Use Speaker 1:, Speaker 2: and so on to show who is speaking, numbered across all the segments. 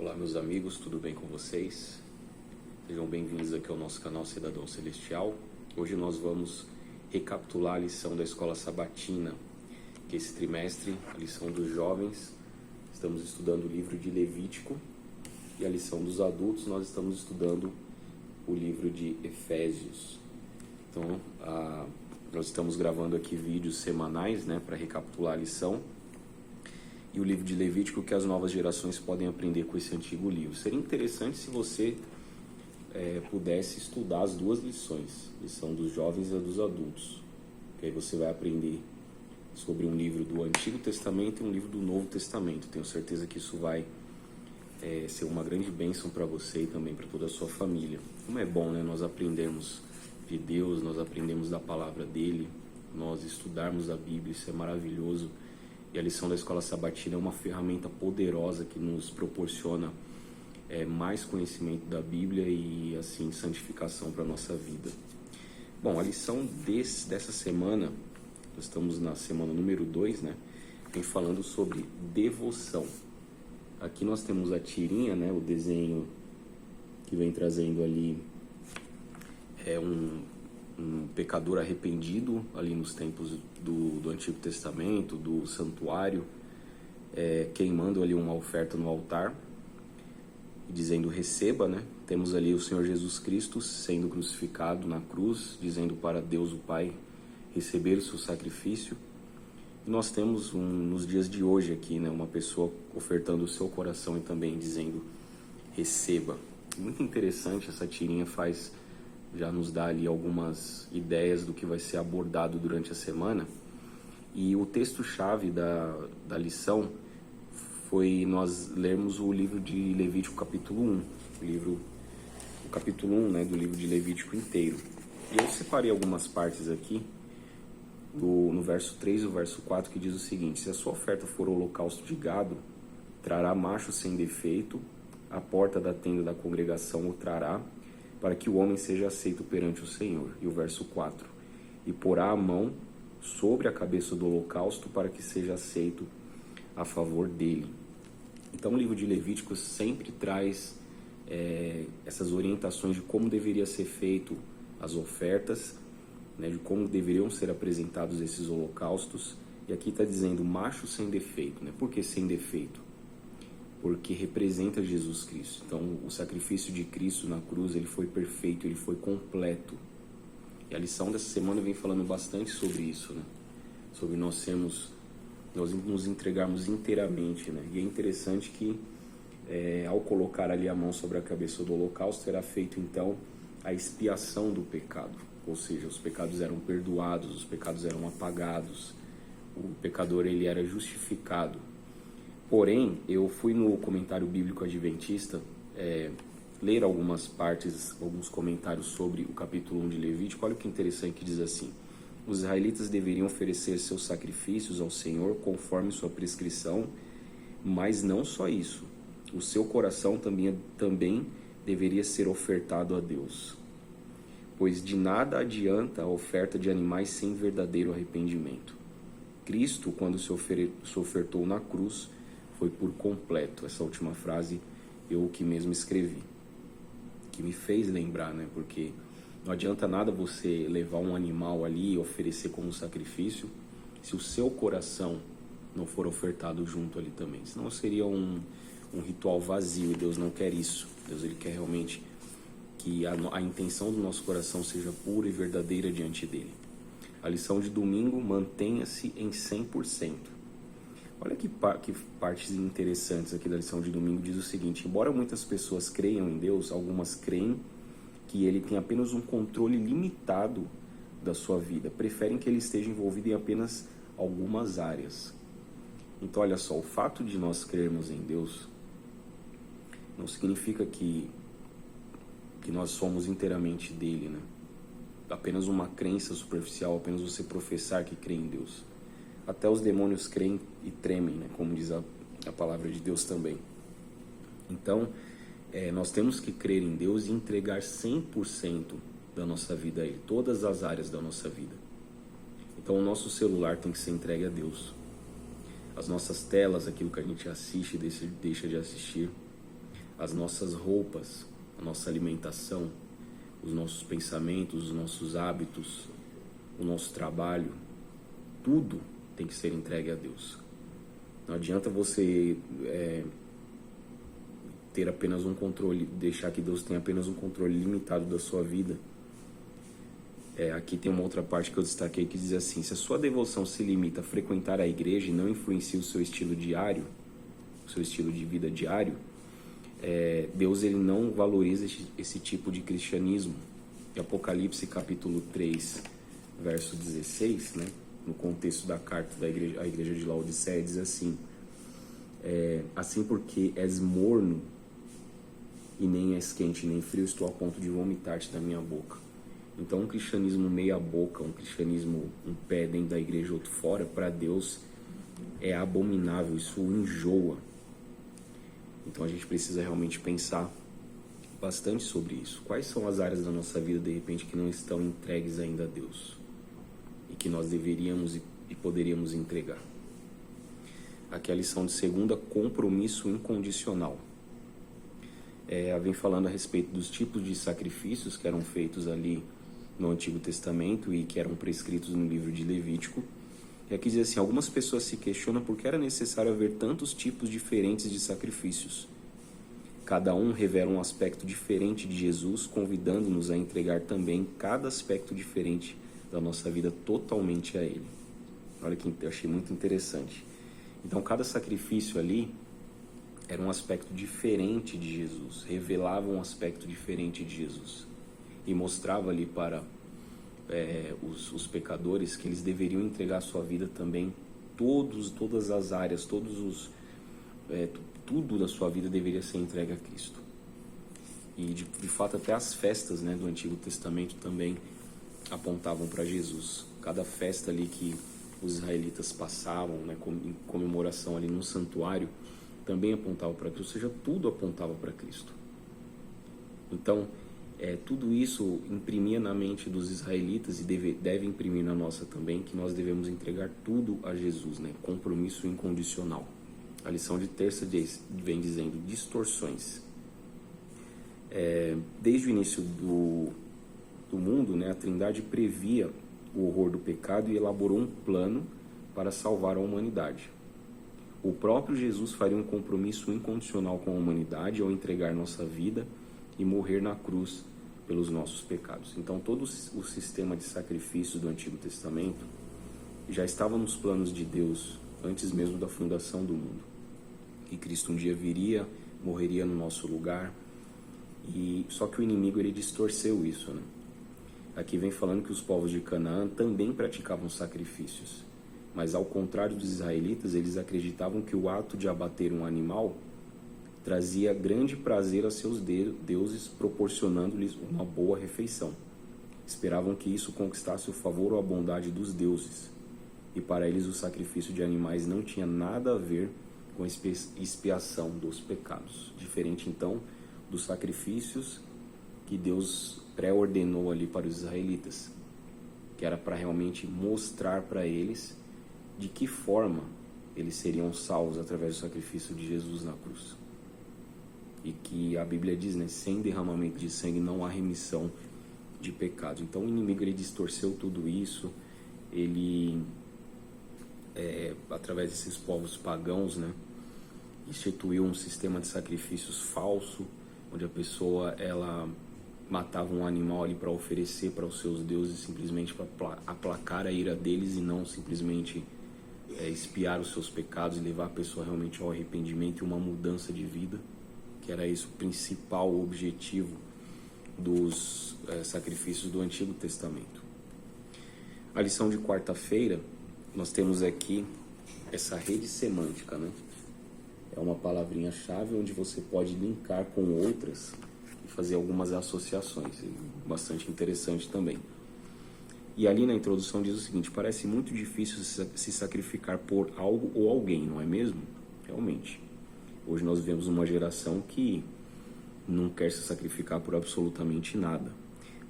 Speaker 1: Olá meus amigos, tudo bem com vocês? Sejam bem-vindos aqui ao nosso canal Cidadão Celestial. Hoje nós vamos recapitular a lição da Escola Sabatina, que esse trimestre, a lição dos jovens, estamos estudando o livro de Levítico, e a lição dos adultos nós estamos estudando o livro de Efésios. Então, nós estamos gravando aqui vídeos semanais, para recapitular a lição. E o livro de Levítico, que as novas gerações podem aprender com esse antigo livro. Seria interessante se você pudesse estudar as duas lições, a lição dos jovens e a dos adultos. Que aí você vai aprender sobre um livro do Antigo Testamento e um livro do Novo Testamento. Tenho certeza que isso vai ser uma grande bênção para você e também para toda a sua família. Como é bom, nós aprendermos de Deus, nós aprendemos da palavra dele, nós estudarmos a Bíblia, isso é maravilhoso. E a lição da Escola Sabatina é uma ferramenta poderosa que nos proporciona mais conhecimento da Bíblia e, assim, santificação para a nossa vida. Bom, a lição dessa semana, nós estamos na semana número 2, vem falando sobre devoção. Aqui nós temos a tirinha, o desenho que vem trazendo ali um pecador arrependido ali nos tempos do Antigo Testamento, do santuário, queimando ali uma oferta no altar, dizendo receba, Temos ali o Senhor Jesus Cristo sendo crucificado na cruz, dizendo para Deus o Pai receber o seu sacrifício. E nós temos nos dias de hoje aqui, uma pessoa ofertando o seu coração e também dizendo receba. Muito interessante, essa tirinha já nos dá ali algumas ideias do que vai ser abordado durante a semana. E o texto-chave da lição foi nós lermos o livro de Levítico capítulo 1, o capítulo 1 do livro de Levítico inteiro. E eu separei algumas partes aqui, no verso 3 e o verso 4, que diz o seguinte: se a sua oferta for holocausto de gado, trará macho sem defeito, a porta da tenda da congregação o trará, para que o homem seja aceito perante o Senhor. E o verso 4, e porá a mão sobre a cabeça do holocausto, para que seja aceito a favor dele. Então o livro de Levítico sempre traz essas orientações de como deveria ser feito as ofertas, de como deveriam ser apresentados esses holocaustos. E aqui está dizendo macho sem defeito. Por que sem defeito? Porque representa Jesus Cristo. Então, o sacrifício de Cristo na cruz, ele foi perfeito, ele foi completo. E a lição dessa semana vem falando bastante sobre isso, sobre nós nos entregarmos inteiramente, E é interessante que, ao colocar ali a mão sobre a cabeça do holocausto, era feito, então, a expiação do pecado. Ou seja, os pecados eram perdoados, os pecados eram apagados, o pecador, ele era justificado. Porém, eu fui no comentário bíblico adventista ler algumas partes, alguns comentários sobre o capítulo 1 de Levítico. Olha que interessante que diz assim: os israelitas deveriam oferecer seus sacrifícios ao Senhor conforme sua prescrição, mas não só isso, o seu coração também deveria ser ofertado a Deus, pois de nada adianta a oferta de animais sem verdadeiro arrependimento. Cristo, quando se ofertou na cruz, foi por completo. Essa última frase eu que mesmo escrevi, que me fez lembrar, porque não adianta nada você levar um animal ali e oferecer como sacrifício se o seu coração não for ofertado junto ali também. Senão seria um ritual vazio, e Deus não quer isso. Deus, ele quer realmente que a intenção do nosso coração seja pura e verdadeira diante dele. A lição de domingo: mantenha-se em 100%. Olha que partes interessantes aqui da lição de domingo. Diz o seguinte: embora muitas pessoas creiam em Deus, algumas creem que ele tem apenas um controle limitado da sua vida. Preferem que ele esteja envolvido em apenas algumas áreas. Então, olha só, o fato de nós crermos em Deus não significa que nós somos inteiramente dele, Apenas uma crença superficial, apenas você professar que crê em Deus. Até os demônios creem e tremem, como diz a palavra de Deus também. Então, nós temos que crer em Deus e entregar 100% da nossa vida a Ele, todas as áreas da nossa vida. Então, o nosso celular tem que ser entregue a Deus. As nossas telas, aquilo que a gente assiste e deixa de assistir. as nossas roupas, a nossa alimentação, os nossos pensamentos, os nossos hábitos, o nosso trabalho, tudo tem que ser entregue a Deus. Não adianta você ter apenas um controle, deixar que Deus tenha apenas um controle limitado da sua vida. Aqui tem uma outra parte que eu destaquei que diz assim: se a sua devoção se limita a frequentar a igreja e não influencia o seu estilo diário, o seu estilo de vida diário, Deus ele não valoriza esse tipo de cristianismo. Em Apocalipse capítulo 3, verso 16, né, no contexto da carta da igreja, a igreja de Laodiceia, diz assim: assim porque és morno e nem és quente nem frio, estou a ponto de vomitar-te da minha boca. Então um cristianismo meia boca, um cristianismo um pé dentro da igreja outro fora, para Deus é abominável, isso enjoa. Então a gente precisa realmente pensar bastante sobre isso. Quais são as áreas da nossa vida, de repente, que não estão entregues ainda a Deus e que nós deveríamos e poderíamos entregar? Aqui a lição de segunda: compromisso incondicional. Vem falando a respeito dos tipos de sacrifícios que eram feitos ali no Antigo Testamento e que eram prescritos no livro de Levítico. E aqui diz assim: algumas pessoas se questionam por que era necessário haver tantos tipos diferentes de sacrifícios. Cada um revela um aspecto diferente de Jesus, convidando-nos a entregar também cada aspecto diferente da nossa vida totalmente a Ele. Olha que eu achei muito interessante. Então cada sacrifício ali era um aspecto diferente de Jesus, revelava um aspecto diferente de Jesus e mostrava ali para os pecadores que eles deveriam entregar a sua vida também, todas as áreas, tudo da sua vida deveria ser entregue a Cristo. E de fato até as festas, né, do Antigo Testamento também apontavam para Jesus. Cada festa ali que os israelitas passavam, né, em comemoração ali no santuário, também apontava para Cristo, ou seja, tudo apontava para Cristo. Então, tudo isso imprimia na mente dos israelitas e deve imprimir na nossa também, que nós devemos entregar tudo a Jesus, né? Compromisso incondicional. A lição de terça vem dizendo distorções. Desde o início do mundo, né, a Trindade previa o horror do pecado e elaborou um plano para salvar a humanidade. O próprio Jesus faria um compromisso incondicional com a humanidade ao entregar nossa vida e morrer na cruz pelos nossos pecados. Então todo o sistema de sacrifícios do Antigo Testamento já estava nos planos de Deus antes mesmo da fundação do mundo. Que Cristo um dia viria, morreria no nosso lugar, e só que o inimigo ele distorceu isso, né? Aqui vem falando que os povos de Canaã também praticavam sacrifícios. Mas ao contrário dos israelitas, eles acreditavam que o ato de abater um animal trazia grande prazer a seus deuses, proporcionando-lhes uma boa refeição. Esperavam que isso conquistasse o favor ou a bondade dos deuses. E para eles o sacrifício de animais não tinha nada a ver com a expiação dos pecados. Diferente então dos sacrifícios que Deus pré-ordenou ali para os israelitas, que era para realmente mostrar para eles de que forma eles seriam salvos através do sacrifício de Jesus na cruz. E que a Bíblia diz, né, sem derramamento de sangue não há remissão de pecados. Então o inimigo ele distorceu tudo isso, ele através desses povos pagãos, né, instituiu um sistema de sacrifícios falso, onde a pessoa ela matava um animal ali para oferecer para os seus deuses, simplesmente para aplacar a ira deles e não simplesmente expiar os seus pecados e levar a pessoa realmente ao arrependimento e uma mudança de vida, que era esse o principal objetivo dos sacrifícios do Antigo Testamento. A lição de quarta-feira, nós temos aqui essa rede semântica, né? É uma palavrinha-chave onde você pode linkar com outras e fazer algumas associações, bastante interessante também. E ali na introdução diz o seguinte: parece muito difícil se sacrificar por algo ou alguém, não é mesmo? Realmente. Hoje nós vemos uma geração que não quer se sacrificar por absolutamente nada.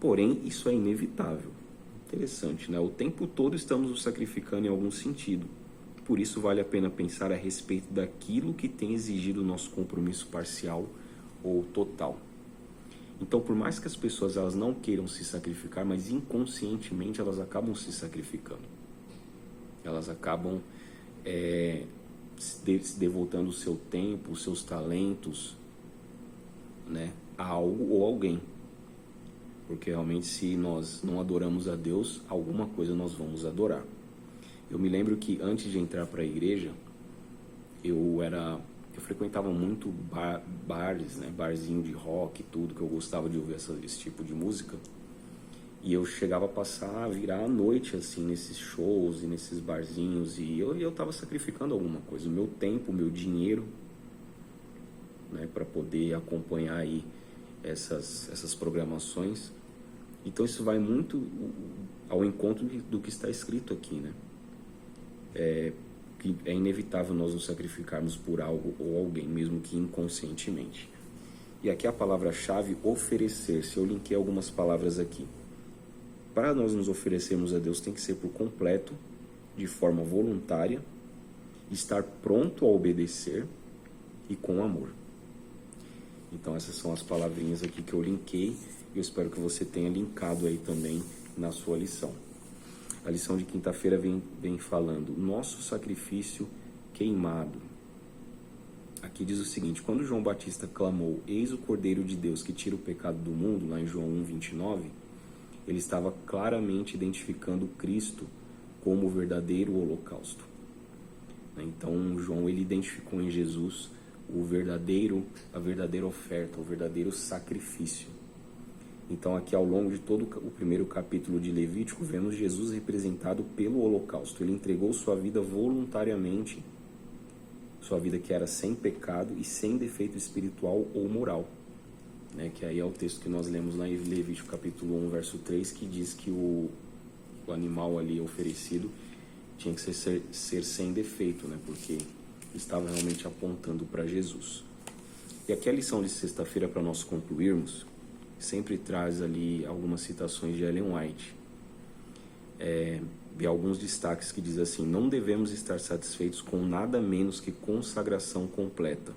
Speaker 1: Porém, isso é inevitável. Interessante, né? O tempo todo estamos nos sacrificando em algum sentido. Por isso vale a pena pensar a respeito daquilo que tem exigido o nosso compromisso parcial ou total. Então, por mais que as pessoas elas não queiram se sacrificar, mas inconscientemente elas acabam se sacrificando. Elas acabam se devotando o seu tempo, os seus talentos, né, a algo ou alguém. Porque realmente, se nós não adoramos a Deus, alguma coisa nós vamos adorar. Eu me lembro que antes de entrar para a igreja, eu frequentava muito bares, né, barzinho de rock e tudo, que eu gostava de ouvir esse tipo de música. E eu chegava a virar a noite, assim, nesses shows e nesses barzinhos, e eu estava sacrificando alguma coisa, o meu tempo, o meu dinheiro, né, para poder acompanhar aí essas programações. Então isso vai muito ao encontro do que está escrito aqui, né? Que é inevitável nós nos sacrificarmos por algo ou alguém, mesmo que inconscientemente. E aqui a palavra-chave, oferecer-se. Eu linkei algumas palavras aqui. Para nós nos oferecermos a Deus, tem que ser por completo, de forma voluntária, estar pronto a obedecer e com amor. Então essas são as palavrinhas aqui que eu linkei, e eu espero que você tenha linkado aí também na sua lição. A lição de quinta-feira vem falando, nosso sacrifício queimado. Aqui diz o seguinte, quando João Batista clamou, eis o Cordeiro de Deus que tira o pecado do mundo, lá em João 1:29, ele estava claramente identificando Cristo como o verdadeiro holocausto. Então João ele identificou em Jesus a verdadeira oferta, o verdadeiro sacrifício. Então aqui ao longo de todo o primeiro capítulo de Levítico, vemos Jesus representado pelo holocausto. Ele entregou sua vida voluntariamente, sua vida que era sem pecado e sem defeito espiritual ou moral. Né? Que aí é o texto que nós lemos lá em Levítico capítulo 1, verso 3, que diz que o animal ali oferecido tinha que ser sem defeito, né? Porque estava realmente apontando para Jesus. E aqui a lição de sexta-feira, para nós concluirmos, sempre traz ali algumas citações de Ellen White. E alguns destaques que diz assim, não devemos estar satisfeitos com nada menos que consagração completa.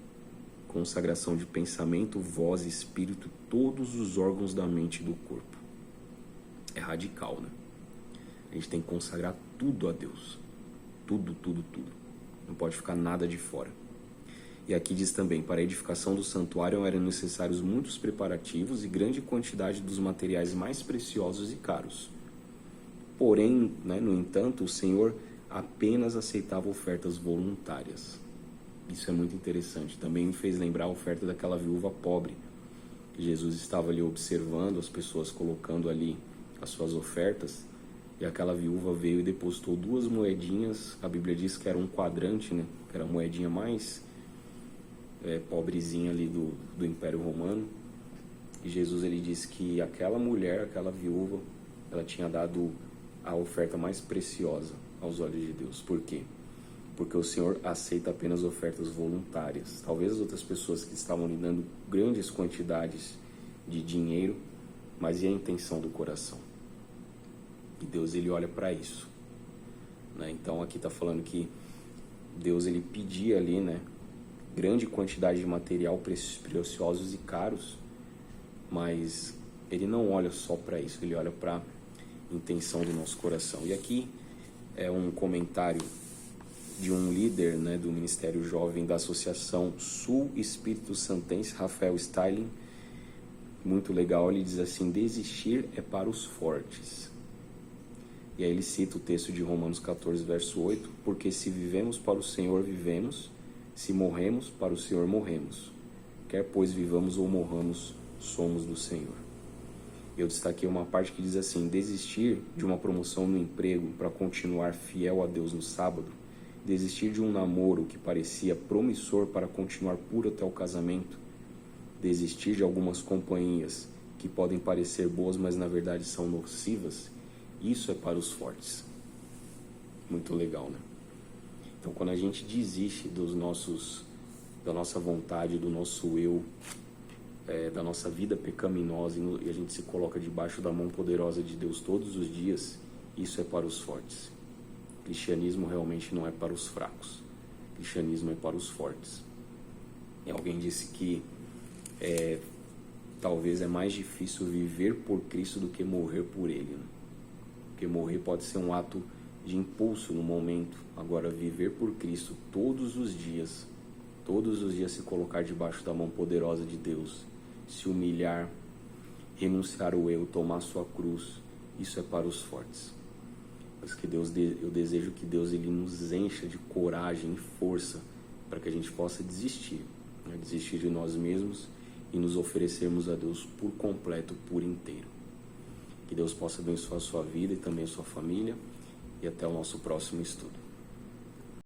Speaker 1: Consagração de pensamento, voz, espírito, todos os órgãos da mente e do corpo. É radical, né? A gente tem que consagrar tudo a Deus. Tudo, tudo, tudo. Não pode ficar nada de fora. E aqui diz também, para a edificação do santuário eram necessários muitos preparativos e grande quantidade dos materiais mais preciosos e caros. Porém, né, no entanto, o Senhor apenas aceitava ofertas voluntárias. Isso é muito interessante. Também me fez lembrar a oferta daquela viúva pobre. Jesus estava ali observando as pessoas colocando ali as suas ofertas, e aquela viúva veio e depositou 2 moedinhas, a Bíblia diz que era um quadrante, né? Que era a moedinha mais pobrezinha ali do Império Romano. E Jesus ele disse que aquela mulher, aquela viúva, ela tinha dado a oferta mais preciosa aos olhos de Deus. Por quê? Porque o Senhor aceita apenas ofertas voluntárias. Talvez as outras pessoas que estavam lhe dando grandes quantidades de dinheiro, mas e a intenção do coração? E Deus ele olha para isso, né? Então aqui está falando que Deus ele pedia ali, né, grande quantidade de material preciosos e caros, mas ele não olha só para isso, ele olha para a intenção do nosso coração. E aqui é um comentário de um líder, né, do Ministério Jovem da Associação Sul Espírito Santense, Rafael Styling, muito legal. Ele diz assim, desistir é para os fortes. E aí ele cita o texto de Romanos 14, verso 8, porque se vivemos para o Senhor, vivemos, se morremos, para o Senhor morremos. Quer pois vivamos ou morramos, somos do Senhor. Eu destaquei uma parte que diz assim, desistir de uma promoção no emprego para continuar fiel a Deus no sábado, desistir de um namoro que parecia promissor para continuar puro até o casamento, desistir de algumas companhias que podem parecer boas, mas na verdade são nocivas, isso é para os fortes. Muito legal, né? Então, quando a gente desiste da nossa vontade, do nosso eu, da nossa vida pecaminosa e a gente se coloca debaixo da mão poderosa de Deus todos os dias, isso é para os fortes. O cristianismo realmente não é para os fracos. O cristianismo é para os fortes. E alguém disse que talvez é mais difícil viver por Cristo do que morrer por Ele, né? Porque morrer pode ser um ato de impulso no momento. Agora, viver por Cristo todos os dias se colocar debaixo da mão poderosa de Deus, se humilhar, renunciar ao eu, tomar sua cruz, isso é para os fortes. Mas que eu desejo que Deus ele nos encha de coragem e força para que a gente possa desistir, né? Desistir de nós mesmos e nos oferecermos a Deus por completo, por inteiro. Que Deus possa abençoar a sua vida e também a sua família. E até o nosso próximo estudo.